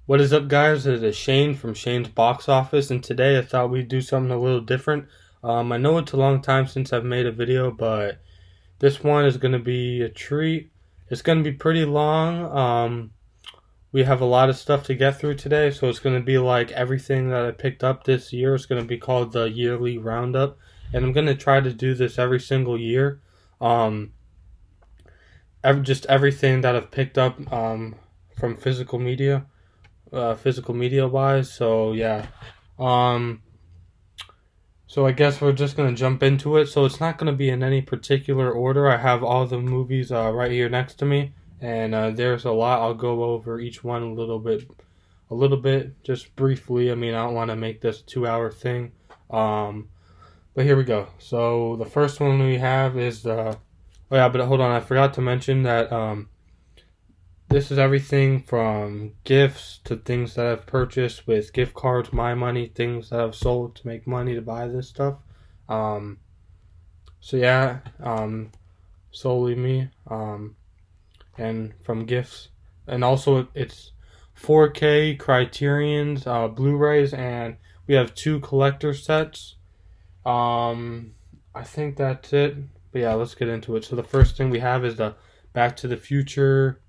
What is up, guys? It is Shane from Shane's Box Office, and today I thought we'd do something a little different. I know it's a long time since I've made a video, but this one is going to be a treat. It's going to be pretty long. We have a lot of stuff to get through today, so it's going to be like everything that I picked up this year. It's going to be called the yearly roundup, and I'm going to try to do this every single year. Just everything that I've picked up from physical media wise. So yeah. So I guess we're just gonna jump into it. So it's not gonna be in any particular order. I have all the movies right here next to me, and there's a lot. I'll go over each one a little bit, just briefly. I mean, I don't want to make this a 2-hour thing. But here we go. So the first one we have is oh yeah, but hold on, I forgot to mention that this is everything from gifts to things that I've purchased with gift cards, my money, things that I've sold to make money to buy this stuff. So yeah, solely me, and from gifts. And also it's 4K Criterions, Blu-rays, and we have 2 collector sets. I think that's it. But yeah, let's get into it. So the first thing we have is the Back to the Future.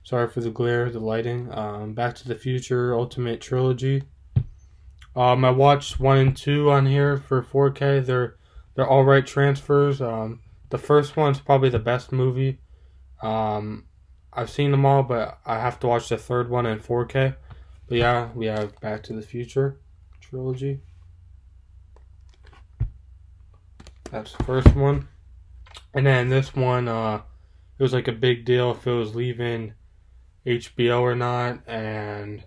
Sorry for the glare, the lighting. Back to the Future Ultimate Trilogy. I watched 1 and 2 on here for 4K. They're all right transfers. The first one's probably the best movie. I've seen them all, but I have to watch the third one in 4K. But yeah, we have Back to the Future Trilogy. That's the first one. And then this one, it was like a big deal if it was leaving HBO or not, and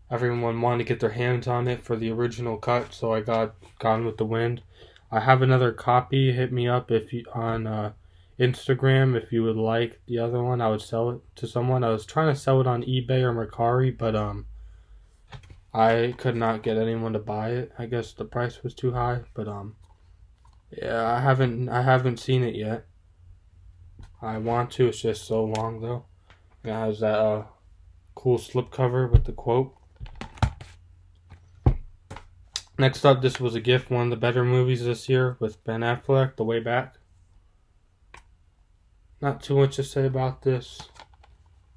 everyone wanted to get their hands on it for the original cut, so I got Gone with the Wind. I have another copy. Hit me up if you on Instagram if you would like the other one. I would sell it to someone. I was trying to sell it on eBay or Mercari, but I could not get anyone to buy it. I guess the price was too high, but yeah, I haven't seen it yet. I want to. It's just so long though. It has that cool slipcover with the quote. Next up, this was a gift. One of the better movies this year with Ben Affleck, The Way Back. Not too much to say about this.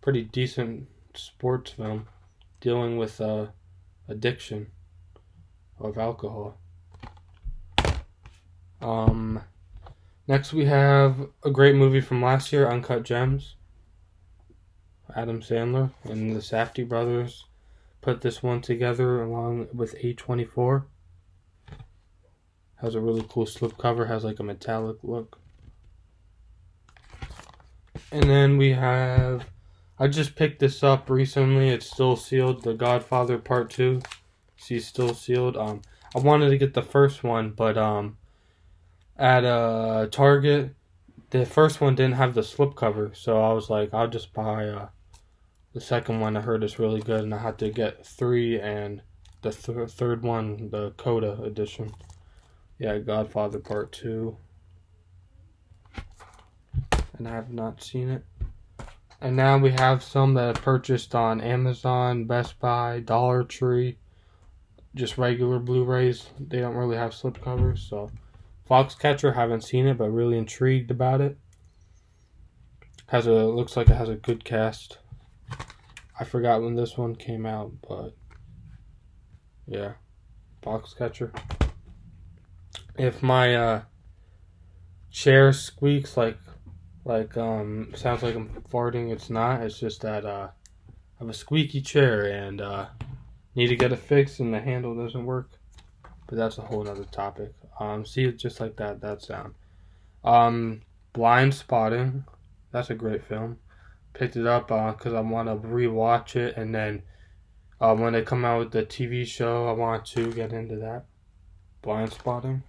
Pretty decent sports film dealing with addiction of alcohol. Next we have a great movie from last year, Uncut Gems. Adam Sandler and the Safdie brothers put this one together along with A24. Has a really cool slipcover, has like a metallic look. And then we have, I just picked this up recently, it's still sealed, The Godfather Part 2. See, still sealed. I wanted to get the first one, but at Target, the first one didn't have the slipcover, so I was like, I'll just buy the second one. I heard it's really good, and I had to get 3 and the third one, the Coda edition. Yeah, Godfather Part 2. And I have not seen it. And now we have some that I purchased on Amazon, Best Buy, Dollar Tree. Just regular Blu-rays. They don't really have slipcovers, so Foxcatcher, haven't seen it, but really intrigued about it. Looks like it has a good cast. I forgot when this one came out, but yeah, Foxcatcher. If my chair squeaks like sounds like I'm farting, it's not. It's just that I have a squeaky chair and need to get it fixed, and the handle doesn't work. But that's a whole other topic. See it just like that sound. Blind Spotting. That's a great film. Picked it up because I want to rewatch it, and then when they come out with the TV show, I want to get into that. Blind Spotting.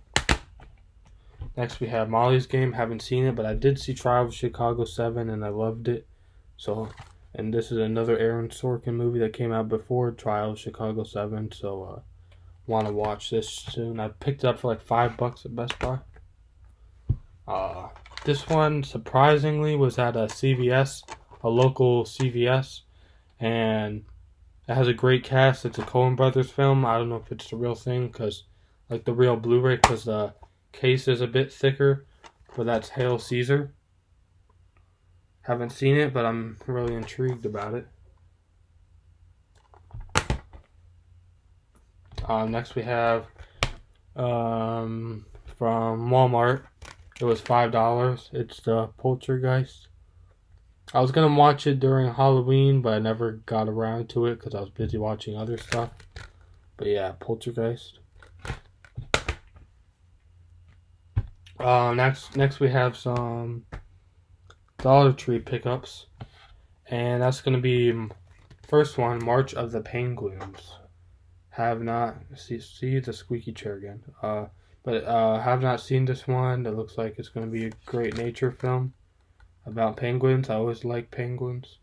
Next we have Molly's Game. Haven't seen it, but I did see Trial of Chicago 7, and I loved it. So, and this is another Aaron Sorkin movie that came out before Trial of Chicago 7, so want to watch this soon. I picked it up for like $5 at Best Buy. This one, surprisingly, was at a CVS, a local CVS, and It has a great cast. It's a Coen Brothers film. I don't know if it's the real thing, because like the real Blu-ray, because the case is a bit thicker, but that's Hail Caesar. Haven't seen it, but I'm really intrigued about it. Next we have from Walmart. It was $5. It's the Poltergeist. I was gonna watch it during Halloween, but I never got around to it because I was busy watching other stuff. But yeah, Poltergeist. Next we have some Dollar Tree pickups, and that's gonna be first one, March of the Penguins. Have not see the squeaky chair again. But have not seen this one. It looks like it's gonna be a great nature film about penguins. I always like penguins.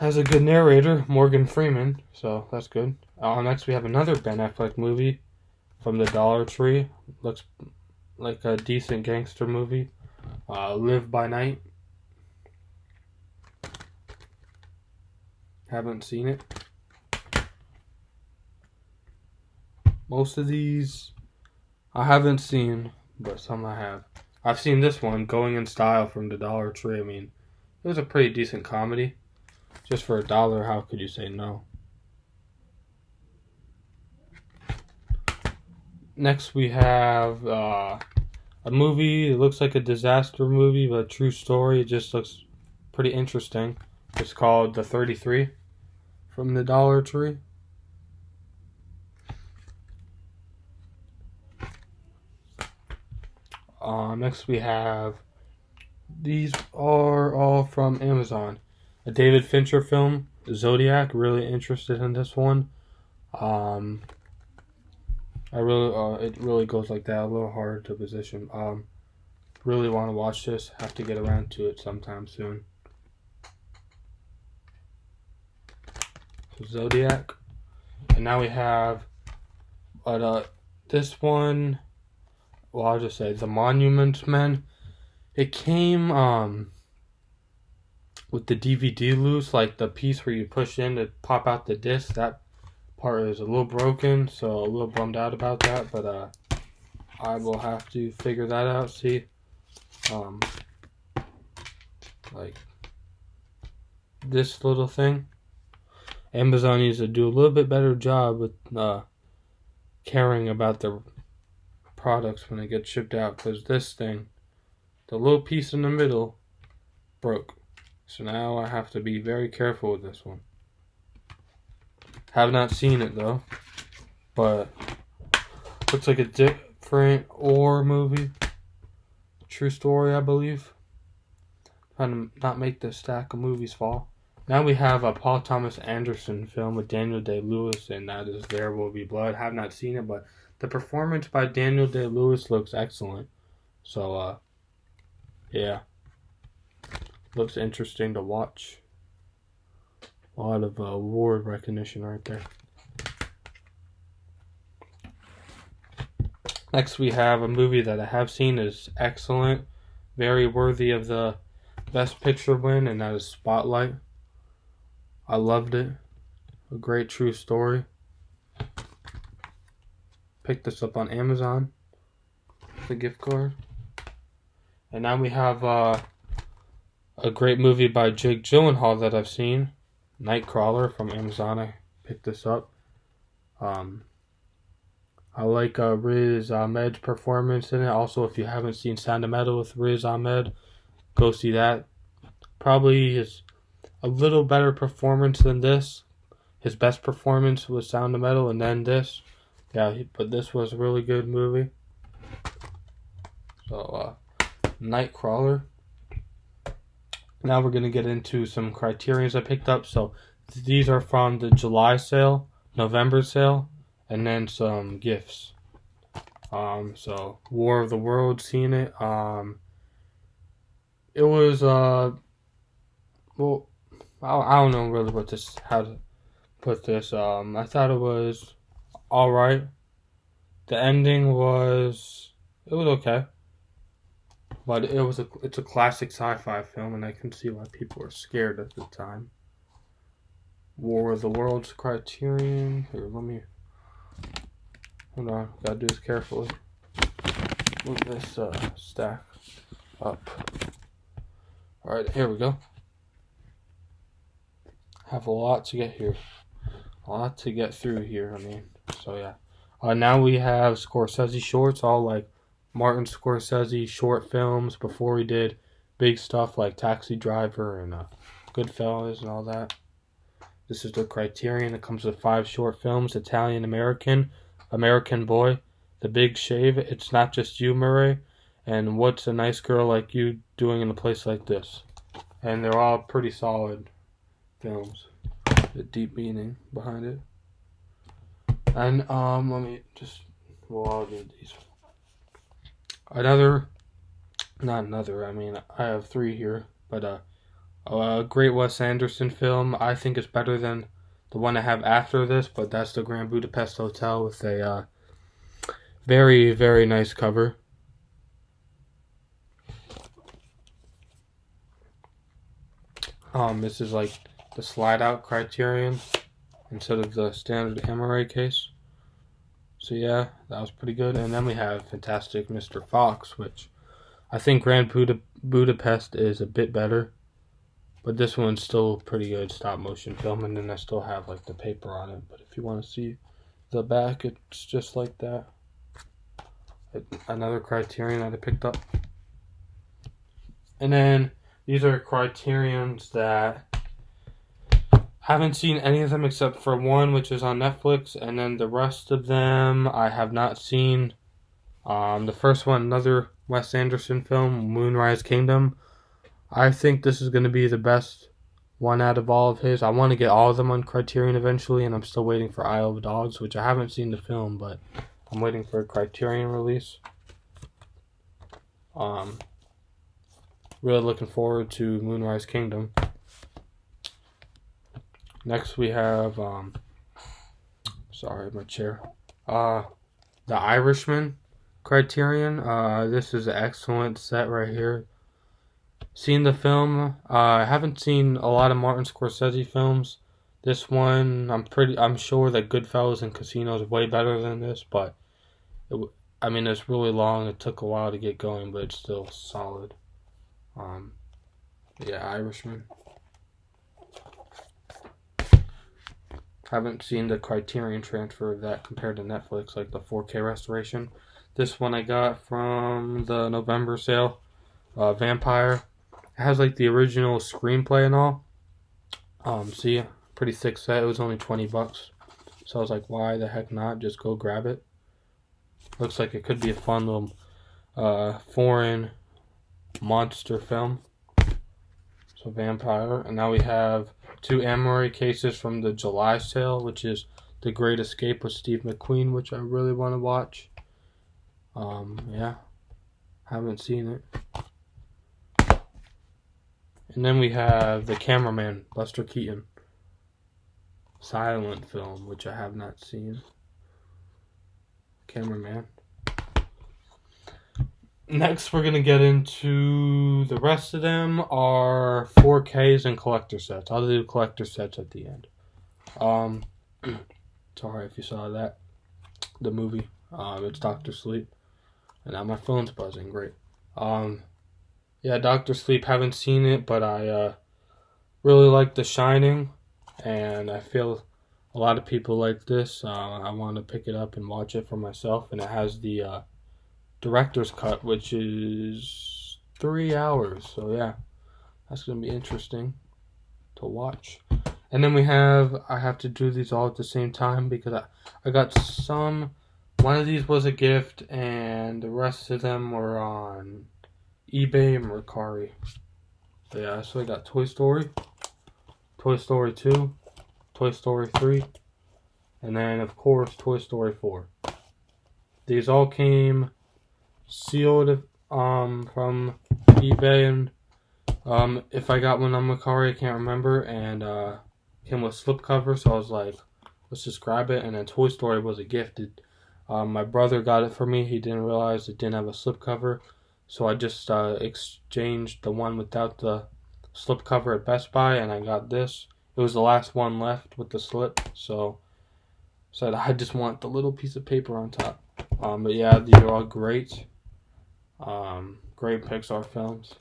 Has a good narrator, Morgan Freeman, so that's good. Next we have another Ben Affleck movie from the Dollar Tree. Looks like a decent gangster movie. Live by Night. Haven't seen it. Most of these I haven't seen, but some I have. I've seen this one, Going in Style, from the Dollar Tree. I mean, it was a pretty decent comedy. Just for $1, how could you say no? Next we have a movie. It looks like a disaster movie, but a true story. It just looks pretty interesting. It's called The 33 from the Dollar Tree. Next we have, these are all from Amazon. A David Fincher film, Zodiac. Really interested in this one. It really goes like that. A little hard to position. Really want to watch this. Have to get around to it sometime soon. So Zodiac, and now we have, this one. Well, I'll just say The Monument Men. It came with the DVD loose, like the piece where you push in to pop out the disc. That part is a little broken, so a little bummed out about that. But I will have to figure that out. See, like this little thing. Amazon needs to do a little bit better job with caring about their products when they get shipped out, because this thing, the little piece in the middle, broke. So now I have to be very careful with this one. Have not seen it though, but looks like a different horror movie. True story, I believe. Trying to not make the stack of movies fall. Now we have a Paul Thomas Anderson film with Daniel Day-Lewis, and that is There Will Be Blood. Have not seen it, but the performance by Daniel Day-Lewis looks excellent. So, yeah. Looks interesting to watch. A lot of award recognition right there. Next we have a movie that I have seen is excellent. Very worthy of the Best Picture win, and that is Spotlight. I loved it. A great true story. Picked this up on Amazon. The gift card. And now we have a great movie by Jake Gyllenhaal that I've seen. Nightcrawler from Amazon. I picked this up. I like Riz Ahmed's performance in it. Also, if you haven't seen Sound of Metal with Riz Ahmed, go see that. Probably his a little better performance than this. His best performance was Sound of Metal, and then this. Yeah, but this was a really good movie. So, Nightcrawler. Now we're going to get into some Criterions I picked up. So, these are from the July sale, November sale, and then some gifts. So, War of the Worlds, seen it. It was, well, I don't know really how to put this. I thought it was alright. The ending was, it was okay. But it's a classic sci-fi film, and I can see why people were scared at the time. War of the Worlds Criterion. Here, let me... Hold on, gotta do this carefully. Move this stack up. Alright, here we go. Have a lot to get here. A lot to get through here, I mean. So, yeah. Now we have Scorsese shorts, all like Martin Scorsese short films before he did big stuff like Taxi Driver and Goodfellas and all that. This is the Criterion. It comes with 5 short films: Italian American, American Boy, The Big Shave, It's Not Just You, Murray, and What's a Nice Girl Like You Doing in a Place Like This. And they're all pretty solid films. The deep meaning behind it. And let me just, well, I'll do these. I mean, I have 3 here, but a great Wes Anderson film. I think it's better than the one I have after this, but that's the Grand Budapest Hotel with a very, very nice cover. This is like the slide out Criterion instead of the standard MRA case. So yeah, that was pretty good. And then we have Fantastic Mr. Fox, which I think Grand Budapest is a bit better, but this one's still pretty good stop motion film. And then I still have like the paper on it, but if you want to see the back, it's just like that. Another Criterion that I picked up. And then these are Criterions that haven't seen any of them except for one, which is on Netflix, and then the rest of them I have not seen. The first one, another Wes Anderson film, Moonrise Kingdom. I think this is going to be the best one out of all of his. I want to get all of them on Criterion eventually, and I'm still waiting for Isle of Dogs, which I haven't seen the film, but I'm waiting for a Criterion release. Really looking forward to Moonrise Kingdom. Next we have, sorry, my chair. The Irishman Criterion. This is an excellent set right here. Seen the film. I haven't seen a lot of Martin Scorsese films. This one, I'm sure that Goodfellas and Casino is way better than this, but it's really long. It took a while to get going, but it's still solid. Yeah, Irishman. Haven't seen the Criterion transfer of that compared to Netflix, like the 4K restoration. This one I got from the November sale. Vampire. It has like the original screenplay and all. See, pretty thick set. It was only $20. So I was like, why the heck not? Just go grab it. Looks like it could be a fun little foreign monster film. So Vampire. And now we have 2 Amory cases from the July sale, which is The Great Escape with Steve McQueen, which I really want to watch. Yeah, haven't seen it. And then we have The Cameraman, Buster Keaton. Silent film, which I have not seen. Cameraman. Next, we're going to get into the rest of them are 4Ks and collector sets. I'll do collector sets at the end. Sorry if you saw that. The movie. It's Dr. Sleep. And now my phone's buzzing. Great. Yeah, Dr. Sleep, haven't seen it, but I really like The Shining. And I feel a lot of people like this. I want to pick it up and watch it for myself. And it has the director's cut, which is 3 hours. So yeah, that's going to be interesting to watch. And then I have to do these all at the same time because I got one of these was a gift and the rest of them were on eBay and Mercari. So yeah, so I got Toy Story, Toy Story 2, Toy Story 3, and then of course Toy Story 4. These all came sealed from eBay, and if I got one on Mercari, I can't remember, and came with slipcover, so I was like, let's just grab it. And then Toy Story was a gift. My brother got it for me. He didn't realize it didn't have a slipcover, so I just exchanged the one without the slipcover at Best Buy, and I got this, It was the last one left with the slip, so said I just want the little piece of paper on top. But yeah, these are all great. Great Pixar films,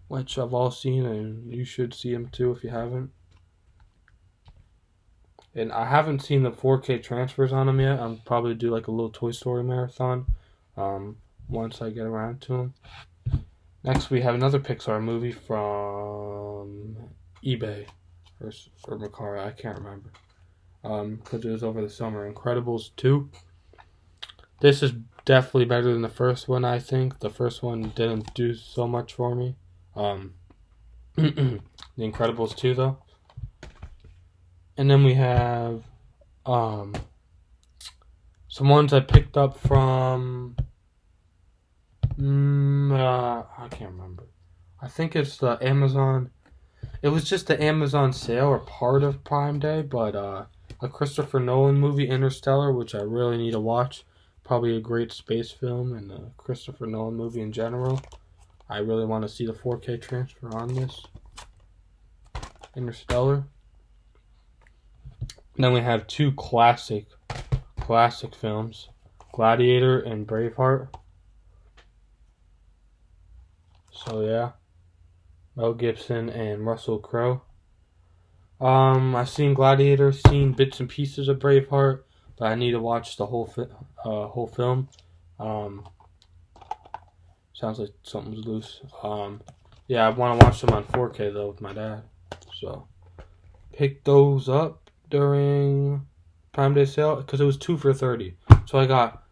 which I've all seen, and you should see them too if you haven't. And I haven't seen the 4K transfers on them yet. I'll probably do like a little Toy Story marathon once I get around to them. Next, we have another Pixar movie from eBay or Mercari. I can't remember because it was over the summer. Incredibles 2. This is definitely better than the first one, I think. The first one didn't do so much for me. The Incredibles 2, though. And then we have some ones I picked up from... I can't remember. I think it's the Amazon... It was just the Amazon sale or part of Prime Day, but a Christopher Nolan movie, Interstellar, which I really need to watch. Probably a great space film and a Christopher Nolan movie in general. I really want to see the 4K transfer on this. Interstellar. And then we have two classic films, Gladiator and Braveheart. So yeah, Mel Gibson and Russell Crowe. I've seen Gladiator, seen bits and pieces of Braveheart, but I need to watch the whole film. Sounds like something's loose. Yeah, I want to watch them on 4K though with my dad. So pick those up during Prime Day sale because it was 2 for $30. So I got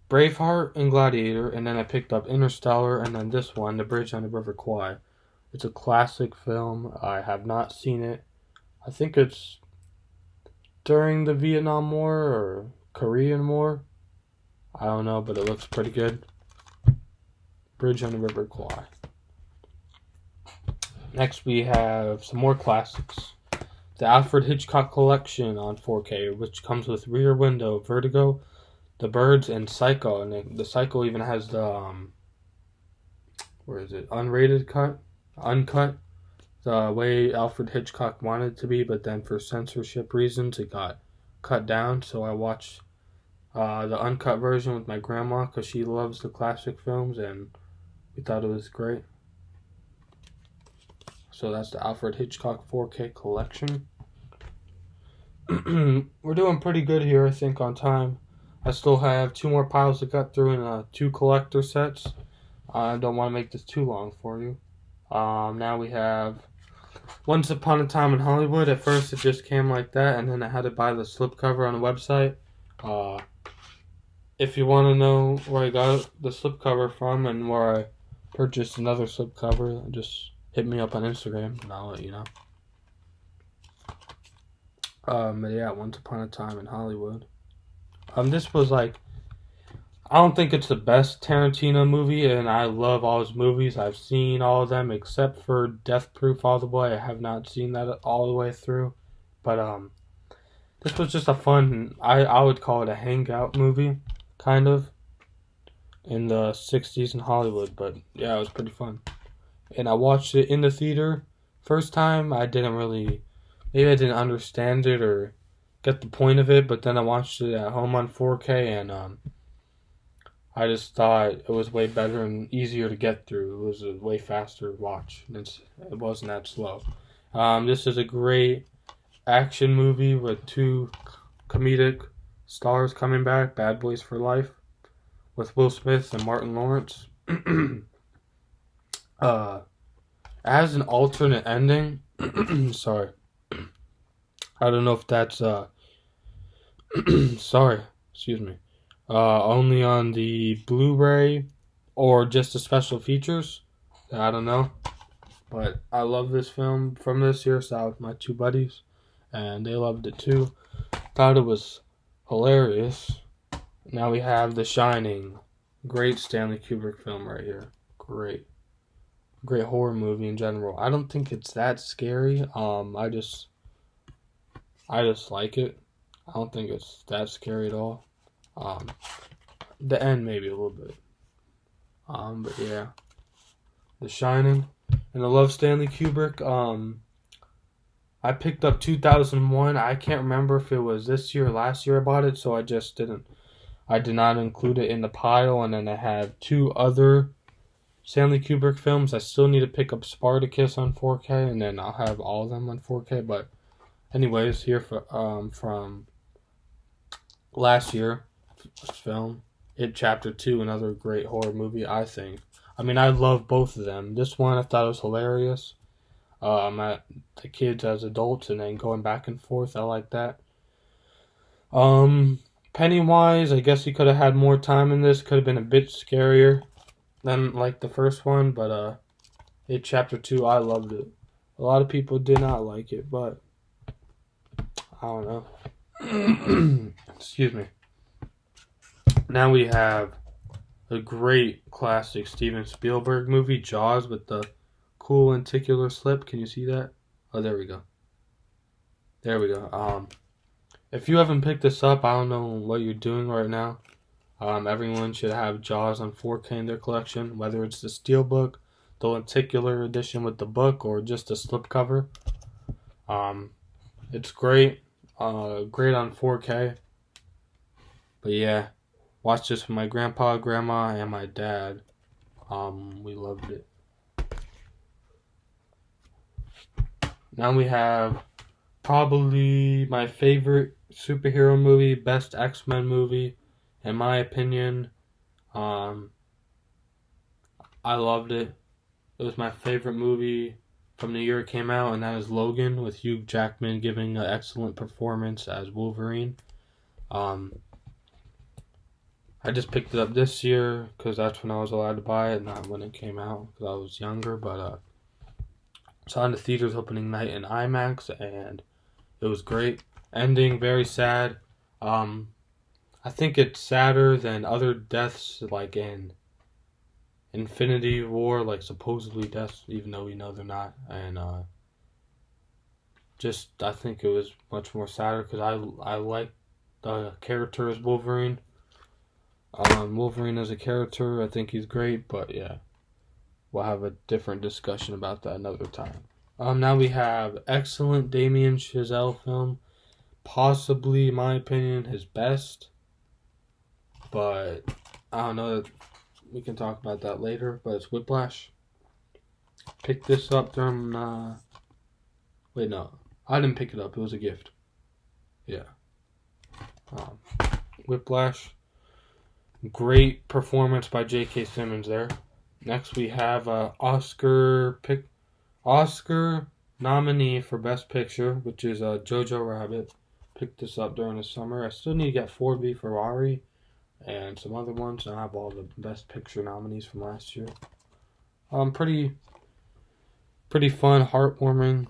Braveheart and Gladiator, and then I picked up Interstellar, and then this one, The Bridge on the River Kwai. It's a classic film. I have not seen it. I think it's during the Vietnam War or Korean War. I don't know, but it looks pretty good. Bridge on the River Kwai. Next we have some more classics. The Alfred Hitchcock Collection on 4K, which comes with Rear Window, Vertigo, The Birds, and Psycho. And the Psycho even has the, unrated cut? Uncut. The way Alfred Hitchcock wanted it to be, but then for censorship reasons it got cut down. So I watched the uncut version with my grandma because she loves the classic films and we thought it was great. So that's the Alfred Hitchcock 4K collection. We're doing pretty good here, I think, on time. I still have 2 more piles to cut through and 2 collector sets. I don't want to make this too long for you. Now we have Once Upon a Time in Hollywood. At first it just came like that, and then I had to buy the slipcover on the website. If you want to know where I got the slipcover from and where I purchased another slipcover, just hit me up on Instagram and I'll let you know. But yeah, Once Upon a Time in Hollywood. This was like, I don't think it's the best Tarantino movie, and I love all his movies. I've seen all of them except for Death Proof all the way. I have not seen that all the way through. But this was just a fun, I would call it a hangout movie, kind of, in the 60s in Hollywood. But yeah, it was pretty fun. And I watched it in the theater. First time, maybe I didn't understand it or get the point of it, but then I watched it at home on 4K, and I just thought it was way better and easier to get through. It was a way faster watch. It wasn't that slow. This is a great action movie with 2 comedic stars coming back, Bad Boys for Life, with Will Smith and Martin Lawrence. As an alternate ending, sorry. I don't know if that's, sorry, excuse me. Only on the Blu-ray or just the special features. I don't know. But I love this film from this year. Saw it with my 2 buddies, and they loved it too. Thought it was hilarious. Now we have The Shining. Great Stanley Kubrick film right here. Great horror movie in general. I don't think it's that scary. I just like it. I don't think it's that scary at all. The end maybe a little bit. But yeah. The Shining. And I love Stanley Kubrick. I picked up 2001. I can't remember if it was this year or last year I bought it, so I did not include it in the pile. And then I have 2 other Stanley Kubrick films. I still need to pick up Spartacus on 4K, and then I'll have all of them on 4K. But anyways, here from last year film, It Chapter 2, another great horror movie, I think. I mean, I love both of them. This one I thought was hilarious. At the kids as adults and then going back and forth. I like that. Pennywise, I guess he could have had more time in this. Could have been a bit scarier than like the first one, but It Chapter 2, I loved it. A lot of people did not like it, but I don't know. Excuse me. Now we have a great classic Steven Spielberg movie, Jaws, with the cool lenticular slip. Can you see that? Oh, there we go. There we go. If you haven't picked this up, I don't know what you're doing right now. Everyone should have Jaws on 4K in their collection, whether it's the steelbook, the lenticular edition with the book, or just a slipcover. It's great. Great on 4K. But yeah, watched this with my grandpa, grandma, and my dad. We loved it. Now we have probably my favorite superhero movie, best X-Men movie, in my opinion. I loved it. It was my favorite movie from the year it came out, and that is Logan, with Hugh Jackman giving an excellent performance as Wolverine. I just picked it up this year because that's when I was allowed to buy it, not when it came out because I was younger. But saw it in the theaters opening night in IMAX, and it was great. Ending very sad. I think it's sadder than other deaths, like in Infinity War, like supposedly deaths, even though we know they're not. And I think it was much more sadder because I like the character as Wolverine. Wolverine as a character, I think he's great, but yeah, we'll have a different discussion about that another time. Now we have excellent Damien Chazelle film, possibly, in my opinion, his best, but I don't know, we can talk about that later, but it's Whiplash. Picked this up during, wait, no, I didn't pick it up, it was a gift. Yeah. Whiplash. Great performance by J.K. Simmons there. Next we have Oscar nominee for Best Picture, which is Jojo Rabbit. Picked this up during the summer. I still need to get Ford v Ferrari and some other ones. I have all the Best Picture nominees from last year. Pretty fun, heartwarming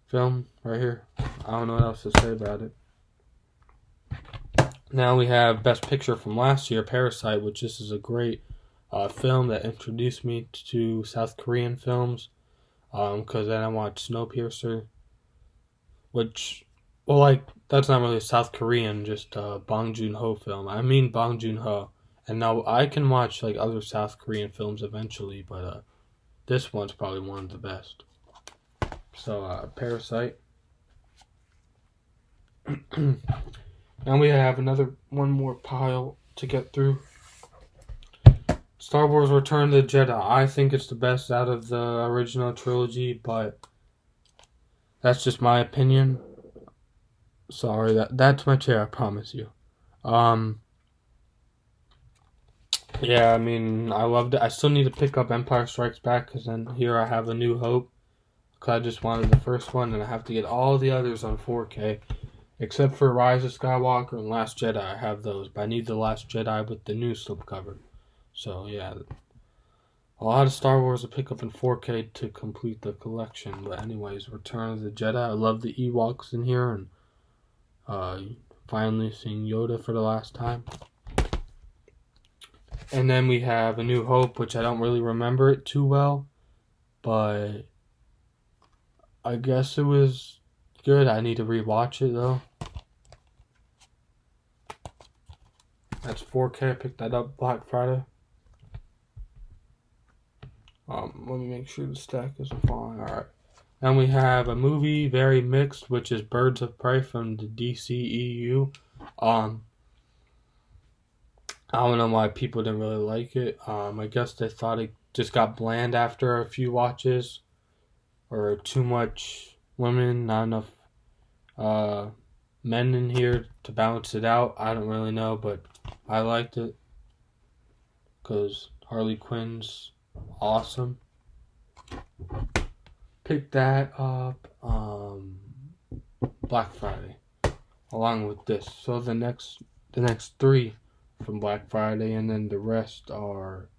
film right here. I don't know what else to say about it. Now we have Best Picture from last year, Parasite, which this is a great film that introduced me to South Korean films. Because then I watched Snowpiercer, which, well, like, that's not really South Korean, just Bong Joon-ho film. I mean Bong Joon-ho. And now I can watch, like, other South Korean films eventually, but this one's probably one of the best. So, Parasite. Now we have one more pile to get through. Star Wars Return of the Jedi. I think it's the best out of the original trilogy, but that's just my opinion. Sorry, that's my chair, I promise you. Yeah, I mean, I loved it. I still need to pick up Empire Strikes Back, because then here I have A New Hope. Because I just wanted the first one, and I have to get all the others on 4K. Except for Rise of Skywalker and Last Jedi, I have those. But I need the Last Jedi with the new slipcover. So, yeah. A lot of Star Wars to pick up in 4K to complete the collection. But anyways, Return of the Jedi. I love the Ewoks in here. And finally seeing Yoda for the last time. And then we have A New Hope, which I don't really remember it too well. But I guess it was good. I need to rewatch it though. That's 4K. I picked that up Black Friday. Let me make sure the stack isn't falling. Alright. Then we have a movie very mixed, which is Birds of Prey from the DCEU. I don't know why people didn't really like it. I guess they thought it just got bland after a few watches, or too much women, not enough men in here to balance it out. I don't really know, but I liked it because Harley Quinn's awesome. Pick that up Black Friday along with this. So the next 3 from Black Friday, and then the rest are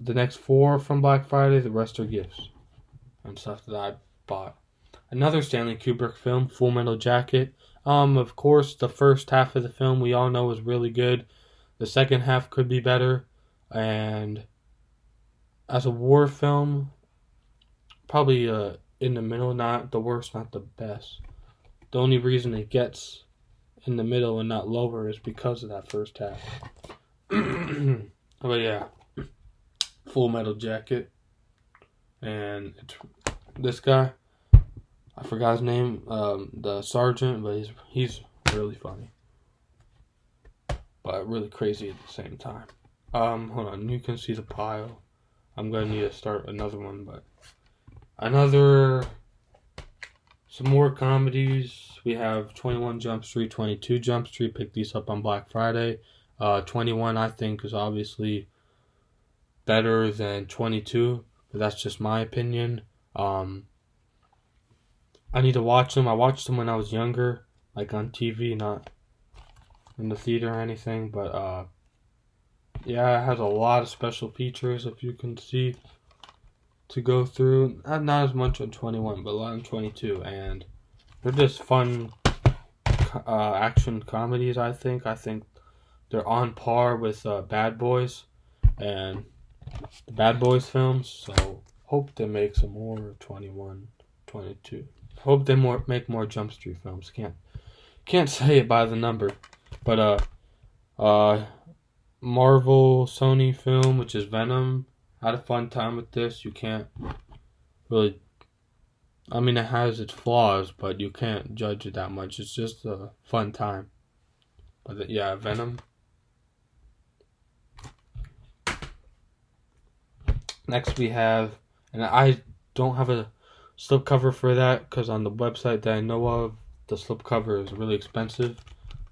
the next 4 from Black Friday. The rest are gifts and stuff that I bought. Another Stanley Kubrick film, Full Metal Jacket. Of course, the first half of the film we all know is really good. The second half could be better, and as a war film, probably in the middle, not the worst, not the best. The only reason it gets in the middle and not lower is because of that first half. But yeah, Full Metal Jacket, and it's this guy. I forgot his name, the sergeant, but he's really funny, but really crazy at the same time. Hold on, you can see the pile. I'm gonna need to start another one, but some more comedies. We have 21 Jump Street, 22 Jump Street. Pick these up on Black Friday. 21 I think is obviously better than 22, but that's just my opinion. I need to watch them. I watched them when I was younger, like on TV, not in the theater or anything. But yeah, it has a lot of special features, if you can see, to go through. Not as much on 21, but a lot on 22. And they're just fun action comedies, I think. I think they're on par with Bad Boys and the Bad Boys films. So hope they make some more 21, 22. Hope they make more Jump Street films. Can't say it by the number, but Marvel Sony film, which is Venom. Had a fun time with this. You can't really. I mean, it has its flaws, but you can't judge it that much. It's just a fun time. But yeah, Venom. Next we have, and I don't have a slipcover for that because on the website that I know of, the slipcover is really expensive.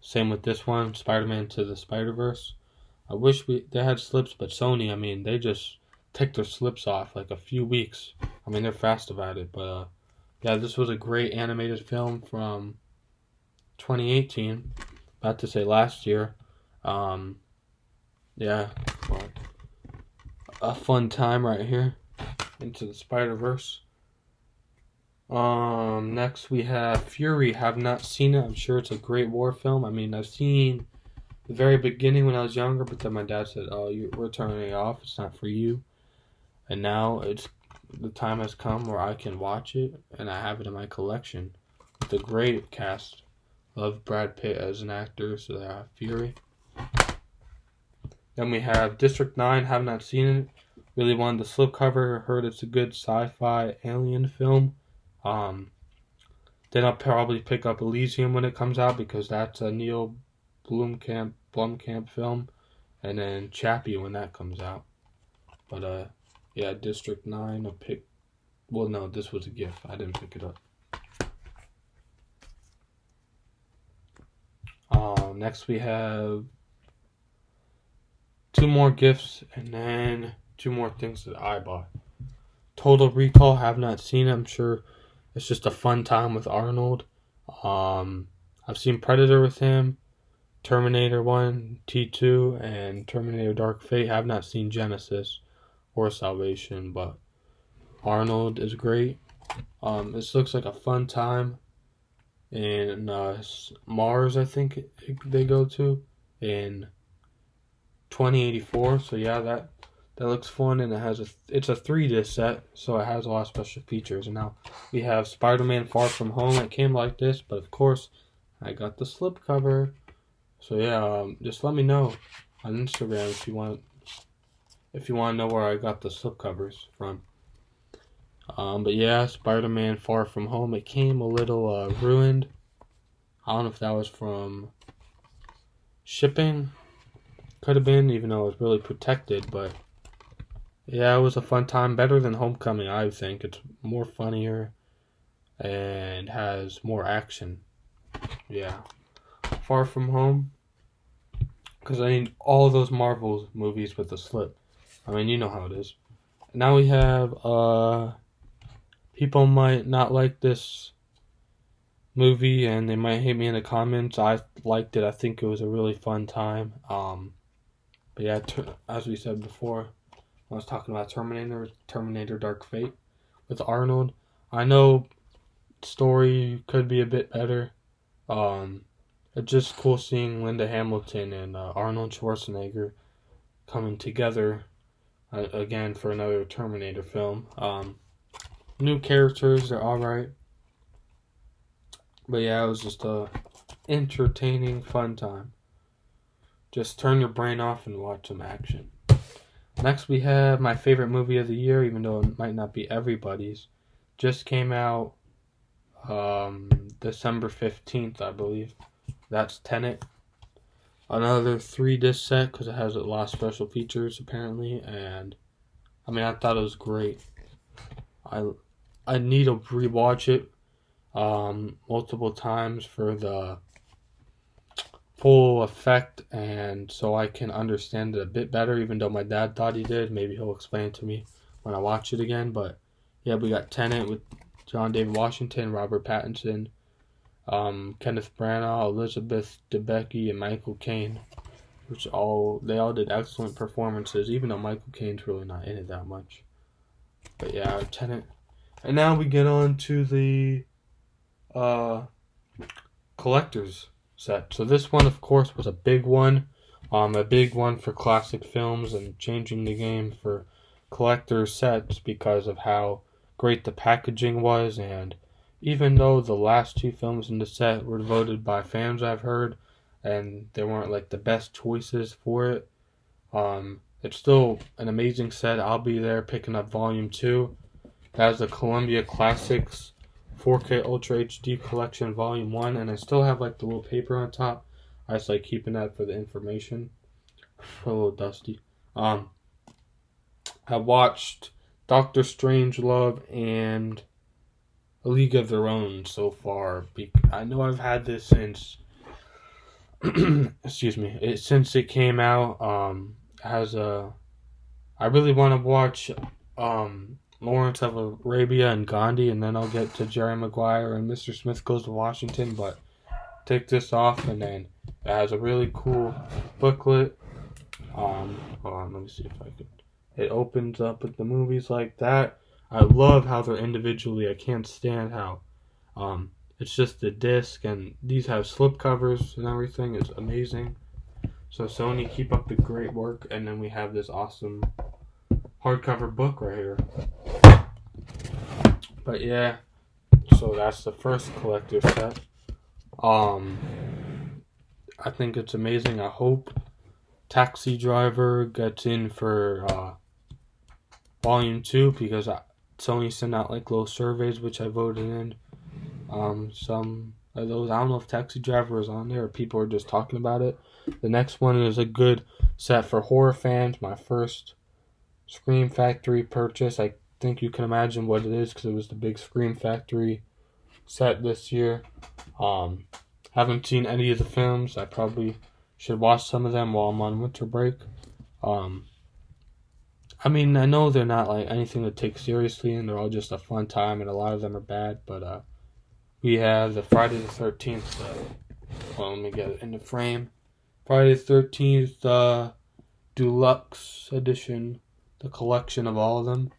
Same with this one, Spider-Man to the Spider-Verse. I wish they had slips, but Sony, I mean, they just take their slips off like a few weeks. I mean, they're fast about it, but yeah, this was a great animated film from 2018. About to say last year. Yeah, but a fun time right here. Into the Spider-Verse. Next we have Fury. Have not seen it. I'm sure it's a great war film. I mean, I've seen the very beginning when I was younger, but then my dad said, "Oh, we're turning it off. It's not for you." And now the time has come where I can watch it, and I have it in my collection. It's a great cast. Love Brad Pitt as an actor, so I have Fury. Then we have District 9. Have not seen it. Really wanted the slipcover. Heard it's a good sci-fi alien film. Then I'll probably pick up Elysium when it comes out because that's a Neil Blomkamp film, and then Chappie when that comes out. But yeah, District 9 I'll pick. Well, no, this was a gift. I didn't pick it up. Next we have 2 more gifts and then 2 more things that I bought. Total Recall. Have not seen it. I'm sure it's just a fun time with Arnold. I've seen Predator with him, Terminator 1, T2, and Terminator Dark Fate. Have not seen Genesis or Salvation, but Arnold is great. This looks like a fun time in Mars, I think they go to, in 2084. So yeah, that looks fun, and it's a 3-disc set, so it has a lot of special features. And now we have Spider-Man Far From Home. It came like this, but of course I got the slipcover. So yeah, just let me know on Instagram if you want to know where I got the slipcovers from. But yeah, Spider-Man Far From Home. It came a little ruined. I don't know if that was from shipping. Could have been, even though it was really protected. But yeah, it was a fun time. Better than Homecoming, I think. It's more funnier and has more action. Yeah. Far From Home. Because I need all those Marvel movies with a slip. I mean, you know how it is. Now we have, people might not like this movie and they might hate me in the comments. I liked it. I think it was a really fun time. But yeah, as we said before, I was talking about Terminator Dark Fate with Arnold. I know story could be a bit better. It's just cool seeing Linda Hamilton and Arnold Schwarzenegger coming together again for another Terminator film. New characters, they're alright. But yeah, it was just a entertaining, fun time. Just turn your brain off and watch some action. Next we have my favorite movie of the year, even though it might not be everybody's. Just came out December 15th, I believe. That's Tenet. Another 3-disc set because it has a lot of special features apparently, and I mean I thought it was great. I need to rewatch it multiple times for the full effect and so I can understand it a bit better, even though my dad thought he did. Maybe he'll explain it to me when I watch it again. But yeah, we got Tenet with John David Washington, Robert Pattinson, Kenneth Branagh, Elizabeth Debicki, and Michael Caine, which they all did excellent performances, even though Michael Caine's really not in it that much. But yeah, Tenet. And now we get on to the collector's set. So this one, of course, was a big one for classic films and changing the game for collector's sets because of how great the packaging was. And even though the last two films in the set were voted by fans, I've heard, and they weren't like the best choices for it, it's still an amazing set. I'll be there picking up Volume 2. It has the Columbia Classics 4K Ultra HD Collection Volume 1, and I still have like the little paper on top. I just like keeping that for the information. A little dusty. I watched Doctor Strangelove and A League of Their Own so far. I know I've had this since excuse me, since it came out. I really want to watch Lawrence of Arabia and Gandhi, and then I'll get to Jerry Maguire and Mr. Smith Goes to Washington, but take this off, and then it has a really cool booklet. Hold on, let me see if I can. It opens up with the movies like that. I love how they're individually. I can't stand how it's just the disc, and these have slip covers and everything. It's amazing. So Sony, keep up the great work. And then we have this awesome hardcover book right here. But yeah, so that's the first collector set. I think it's amazing. I hope Taxi Driver gets in for Volume 2 because Sony sent out like little surveys which I voted in. Some of those, I don't know if Taxi Driver is on there or people are just talking about it. The next one is a good set for horror fans. My first Scream Factory purchase. I think you can imagine what it is because it was the big Scream Factory set this year. Haven't seen any of the films. I probably should watch some of them while I'm on winter break. I mean, I know they're not like anything to take seriously and they're all just a fun time and a lot of them are bad, but we have the Friday the 13th let me get it in the frame. Friday the 13th Deluxe Edition, the collection of all of them.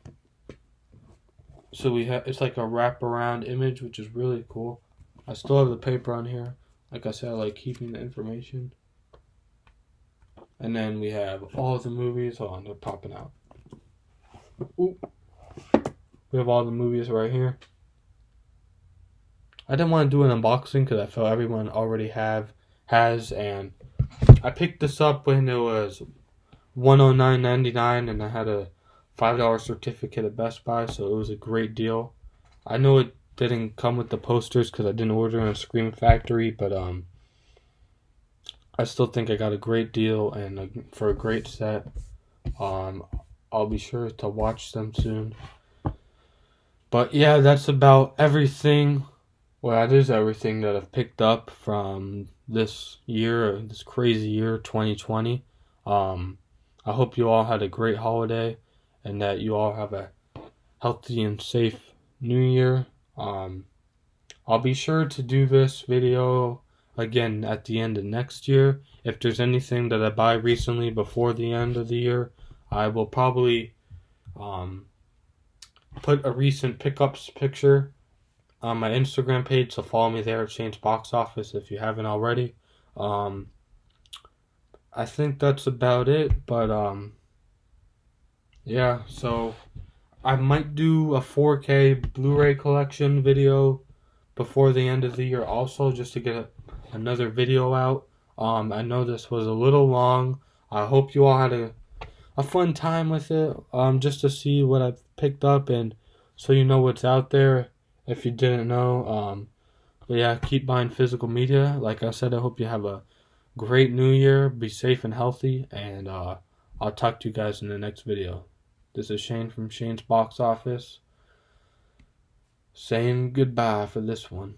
So we have, it's like a wraparound image, which is really cool. I still have the paper on here. Like I said, I like keeping the information. And then we have all the movies. Hold on, they're popping out. Ooh. We have all the movies right here. I didn't want to do an unboxing because I felt everyone already has, and I picked this up when it was $109.99, and I had a $5 certificate at Best Buy, so it was a great deal. I know it didn't come with the posters because I didn't order in Scream Factory, but I still think I got a great deal and for a great set. I'll be sure to watch them soon. But yeah, that's about everything. Well, that is everything that I've picked up from this year, this crazy year, 2020. I hope you all had a great holiday and that you all have a healthy and safe new year. I'll be sure to do this video again at the end of next year. If there's anything that I buy recently before the end of the year, I will probably put a recent pickups picture on my Instagram page, so follow me there at Shane's Box Office if you haven't already. I think that's about it, but yeah, so I might do a 4K Blu-ray collection video before the end of the year also, just to get another video out. I know this was a little long. I hope you all had a fun time with it, just to see what I've picked up and so you know what's out there if you didn't know. But yeah, keep buying physical media. Like I said, I hope you have a great new year. Be safe and healthy, and I'll talk to you guys in the next video. This is Shane from Shane's Box Office saying goodbye for this one.